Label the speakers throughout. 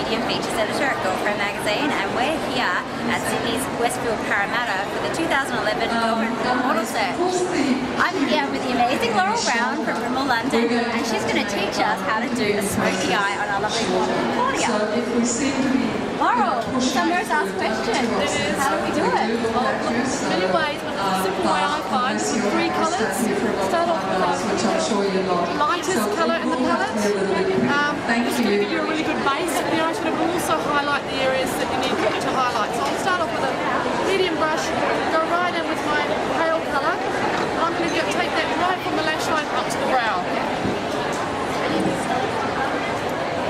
Speaker 1: Media and Features Editor at Girlfriend Magazine, and we're here at Sydney's Westfield Parramatta for the 2011 Girlfriend Model Search. I'm here with the amazing Laurel Brown from Rimmel London, and she's going to teach us how to do a smoky eye on our lovely model, Claudia. Laurel, some most asked question. How do we do it?
Speaker 2: Many ways, but the simple way I find is with three colours. Start off with the lightest colour in the palette. It's going to give you a really good base for the eyeshadow, but also highlight the areas that you need to highlight. So I'll start off with a medium brush, go right in with my pale colour, and I'm going to take that right from the lash line up to the brow.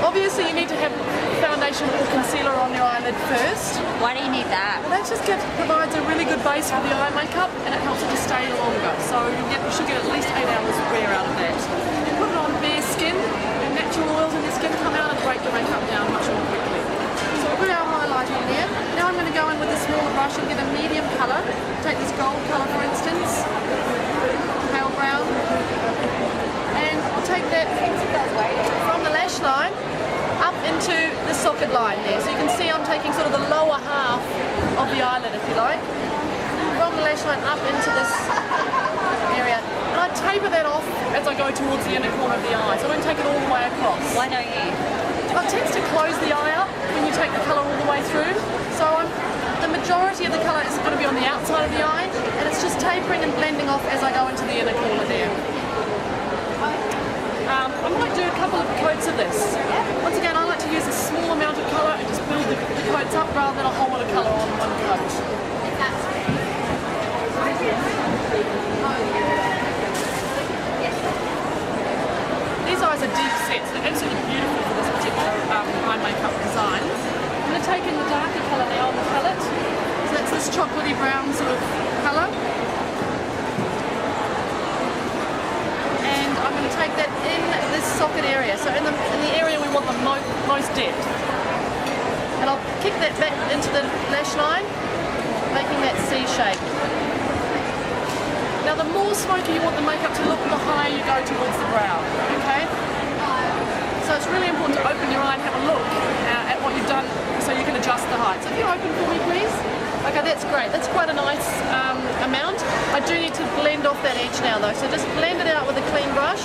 Speaker 2: Obviously you need to have foundation or concealer on your eyelid first.
Speaker 1: Why do you need that?
Speaker 2: Well, that just provides a really good base for the eye makeup, and it helps it to stay longer. So you should get at least 8 hours wear out of that. You put it on bare skin, and natural oils in your skin come out and break the makeup down much more quickly. So we'll put our highlighter on there. Now I'm going to go in with a smaller brush and get a medium colour. Take this gold colour for instance, pale brown, and I'll take that from the lash line up into the socket line there. So you can see I'm taking sort of the lower half of the eyelid, if you like, from the lash line up into this area. And I taper that off as I go towards the inner corner of the eye, so I don't take it all the way across.
Speaker 1: Why don't you?
Speaker 2: It tends to close the eye up when you take the colour all the way through. So the majority of the colour is going to be on the outside of the eye, and it's just tapering and blending off as I go into the inner corner there. I might do a couple of coats of this. Once again, I like to use a small amount of colour and just build the coats up rather than a whole lot of colour on one coat. These eyes are deep sets. They're absolutely beautiful for this particular eye makeup design. I'm going to take in the darker colour now on the palette. So that's this chocolatey brown sort of colour. I'm going to take that in this socket area, so in the area we want the most depth. And I'll kick that back into the lash line, making that C shape. Now the more smoky you want the makeup to look, the higher you go towards the brow, okay? So it's really important to open your eye and have a look at what you've done so you can adjust the height. So if you open for me please. Okay, that's great. That's quite a nice amount. I do need to blend off that edge now though, so just blend it out with a clean brush,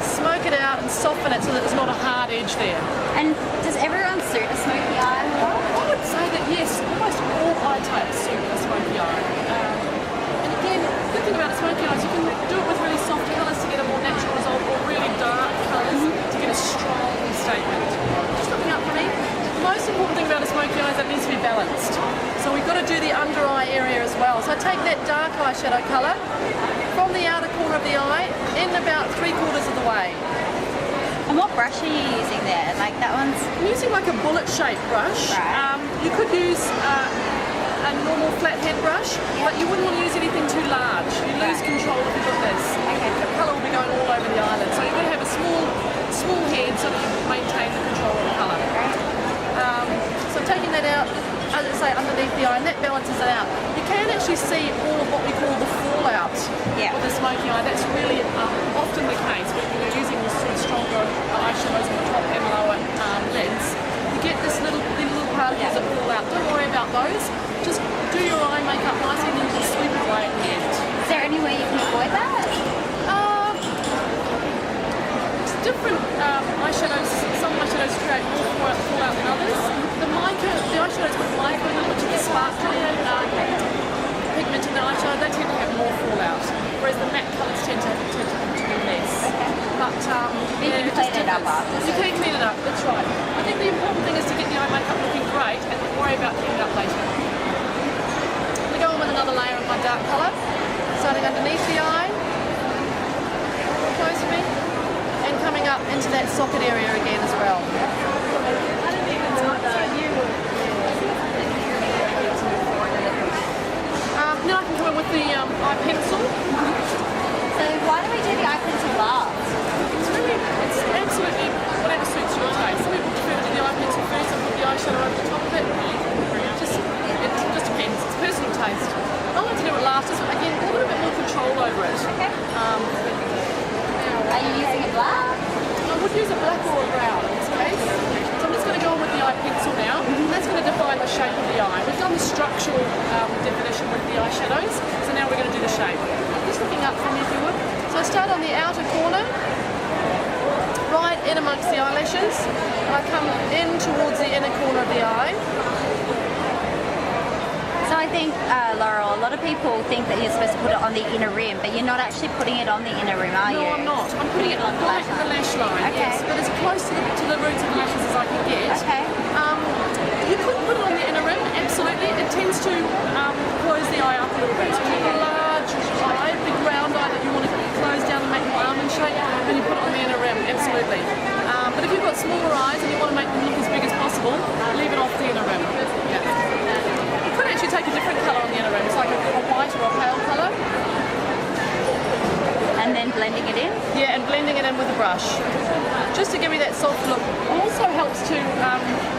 Speaker 2: smoke it out and soften it so that there's not a hard edge there.
Speaker 1: And does everyone suit a smoky eye?
Speaker 2: I would say that yes, almost all eye types suit a smoky eye. And again, the good thing about a smoky eye is you can do it with really soft colours to get a more natural result, or really dark colours to get a strong statement. Just looking up for me. The most important thing about a smoky eye is that it needs to be balanced. So we've got to do the under eye area as well. So I take that dark eyeshadow colour from the outer corner of the eye in about 3/4 of the way.
Speaker 1: And what brush are you using there? Like that one's...
Speaker 2: I'm using like a bullet shaped brush.
Speaker 1: Right.
Speaker 2: You could use a normal flat head brush, but you wouldn't want to use anything too large. You lose control if you put this.
Speaker 1: Okay.
Speaker 2: The colour will be going all over the eyelid. So you've got to have a small head so that you maintain the control of the colour. So taking that out, as I say, underneath the eye, and that balances it out. You can actually see all of what we call the fallout of the smoky eye. That's really often the case when you're using the sort of stronger eyeshadows on the top and lower lids. You get these little particles that fall out. Don't worry about those. Just do your eye makeup nicely and then just sweep it away at the end.
Speaker 1: Is there any way you can avoid that?
Speaker 2: Different eyeshadows, some eyeshadows create more fallout than others. The eyeshadows with mica in them, which is the sparkly pigmented eyeshadow, they tend to have more fallout, whereas the matte colours tend to be less. But
Speaker 1: you can clean it up after.
Speaker 2: You can clean it up, that's right. I think the important thing is to get the eye makeup looking great and worry about cleaning it up later. I'm going to go on with another layer of my dark colour, starting underneath the eye, close to me, and coming up into that socket area again as well. Now I can come in with the eye pencil.
Speaker 1: So why do we do the eye pencil last?
Speaker 2: It's absolutely whatever suits your taste. Some people prefer to do the eye pencil first and put the eyeshadow over the top of it. It just depends. It's personal taste. I like to do it last, just again a little bit more control over it.
Speaker 1: Okay.
Speaker 2: Are you using a black? I would use a black or a brown in this case. So I'm just going to go on with the eye pencil now. And that's going to define the shape of the eye. We've done the structural definition with the eyeshadows, so now we're going to do the shape. Just looking up for me if you would. So I start on the outer corner, right in amongst the eyelashes. I come in towards the inner corner of the eye.
Speaker 1: So I think, Laurel, a lot of people think that you're supposed to put it on the inner rim, but you're not actually putting it on the inner rim, are you?
Speaker 2: No, I'm not. I'm putting it on the lash line.
Speaker 1: Okay.
Speaker 2: Yes, but as close to the roots of the lashes as I can get.
Speaker 1: Okay.
Speaker 2: You could put it on the inner rim, absolutely. It tends to close the eye up a little bit. So if you have a large eye, big round eye that you want to close down and make more almond shape, then you put it on the inner rim, absolutely. But if you've got smaller eyes and you want to make them look as big as possible, leave it off the inner rim. Yeah. You could actually take a different colour on the inner rim. It's like a white or a pale colour.
Speaker 1: And then blending it in?
Speaker 2: Yeah, and blending it in with a brush. Just to give me that soft look. Also helps to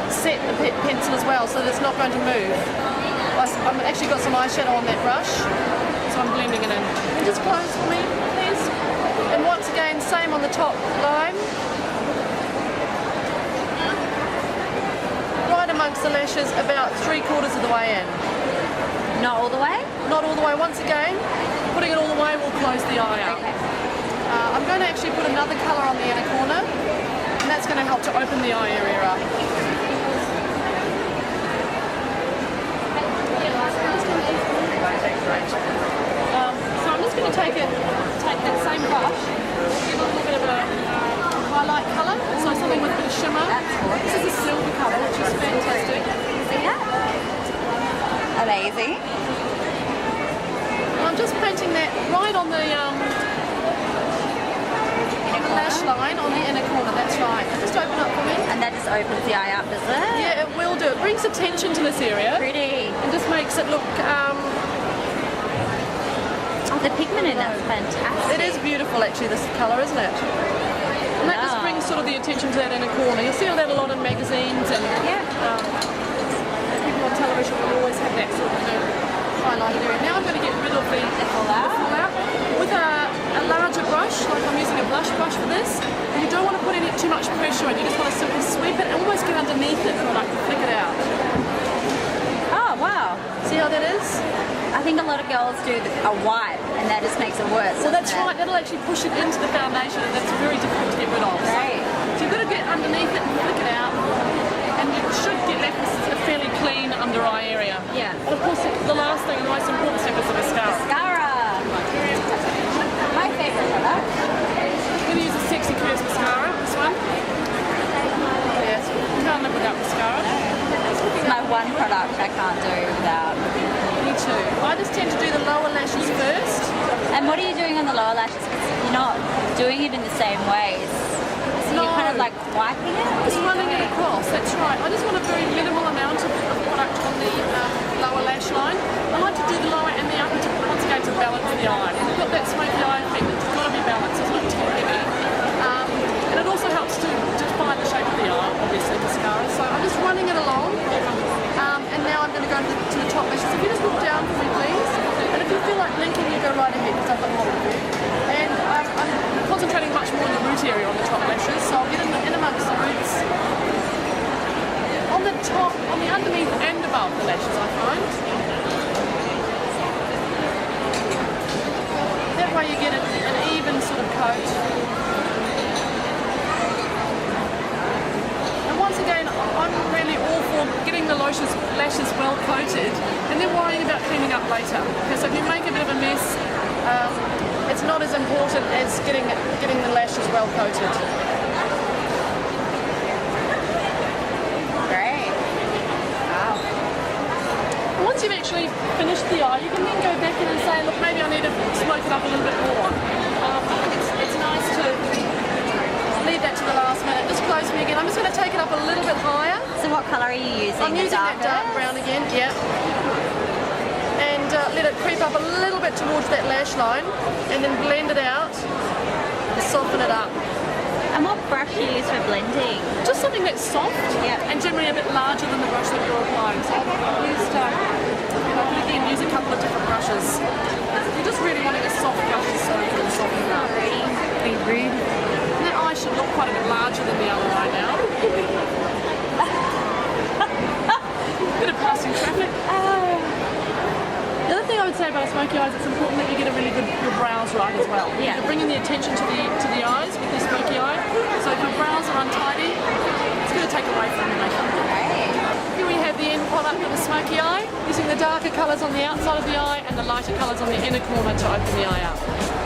Speaker 2: set the pencil as well so that it's not going to move. I've actually got some eyeshadow on that brush, so I'm blending it in. And just close for me, please. And once again, same on the top line. Right amongst the lashes, about 3/4 of the way in.
Speaker 1: Not all the way?
Speaker 2: Not all the way. Once again, putting it all the way will close the eye up.
Speaker 1: Okay.
Speaker 2: I'm going to actually put another colour on the inner corner, and that's going to help to open the eye area up. So I'm just going to take that same brush, give it a little bit of a highlight colour, so something with a bit of shimmer. This is a silver colour, which is fantastic.
Speaker 1: Amazing.
Speaker 2: I'm just painting that right on the lash line on the inner corner, that's right. Just open up for me.
Speaker 1: And that just opens the eye up, does it?
Speaker 2: Yeah, it will do. It brings attention to this area.
Speaker 1: Pretty.
Speaker 2: And just makes it look...
Speaker 1: Oh, the pigment in that's fantastic.
Speaker 2: It is beautiful actually, this colour, isn't it? And that just brings sort of the attention to that inner corner. You'll see that a lot in magazines and people on television will always have that sort of highlighted area. Now I'm going to get rid of the fallout with a larger brush, like I'm using a blush brush for this. And you don't want to put any too much pressure in, you just want to simply sweep it and almost get underneath it and like flick it out.
Speaker 1: Oh, wow.
Speaker 2: See how that is?
Speaker 1: I think a lot of girls do a wipe and that just makes it worse.
Speaker 2: Well, that's right, that'll actually push it into the foundation and that's very difficult to get rid of.
Speaker 1: Right.
Speaker 2: So you've got to get underneath it and flick it out, and you should get left with a fairly clean under eye area.
Speaker 1: Yeah.
Speaker 2: And of course, the last thing and the most important step is the mascara.
Speaker 1: Mascara. My favourite product.
Speaker 2: I'm going to use a Sexy Curves mascara, this one. Yes, you can't live without mascara.
Speaker 1: It's my one product I can't do without.
Speaker 2: Me too. I just tend to do the lower lashes first.
Speaker 1: And what are you doing on the lower lashes? Because you're not doing it in the same ways. So you're kind of like wiping it?
Speaker 2: Just running it across, that's right. I just want a very minimal amount of product on the lower lash line. I like to do the lower and the upper to, once again, to balance the eye. You've got that smoky eye effect, it's got to be balanced, it's not too heavy. And it also helps to define the shape of the eye, obviously, mascara. So I'm just running it along. And now I'm going to go to the top lashes. If you just look down for me, please. And if you feel like blinking, you go right ahead, because I've got more of you. And I'm concentrating much more on the root area on the top lashes, so I'll get in amongst the roots. On the top, on the underneath and above the lashes, I find. That way you get an even sort of coat. And once again, I'm really all for getting the lashes well coated and then worrying about cleaning up later. Because if you make a bit of a mess, it's not as important as getting the lashes well coated.
Speaker 1: Great. Wow.
Speaker 2: Once you've actually finished the eye, you can then go back in and say, look, maybe I need to smoke it up a little bit more. I think it's nice to leave that to the last minute. Just close me again. I'm just going to take it up a little bit higher.
Speaker 1: So what colour are you using?
Speaker 2: I'm using that dark brown again, yeah. And let it creep up a little bit towards that lash line and then blend it out and soften it up.
Speaker 1: And what brush do you use for blending?
Speaker 2: Just something that's soft and generally a bit larger than the brush that you're applying. So I've used, again, use a couple of different brushes. You're just really wanting a soft brush to soak and soften it up.
Speaker 1: Be rude.
Speaker 2: And that eye should look quite a bit larger than the other eye now. say about a smoky eyes, it's important that you get a really good your brows right as well.
Speaker 1: Yeah.
Speaker 2: You're bringing the attention to the eyes with your smoky eye. So if your brows are untidy, it's going to take away from your makeup.
Speaker 1: Right.
Speaker 2: Here we have the end product of the smoky eye, using the darker colours on the outside of the eye and the lighter colours on the inner corner to open the eye up.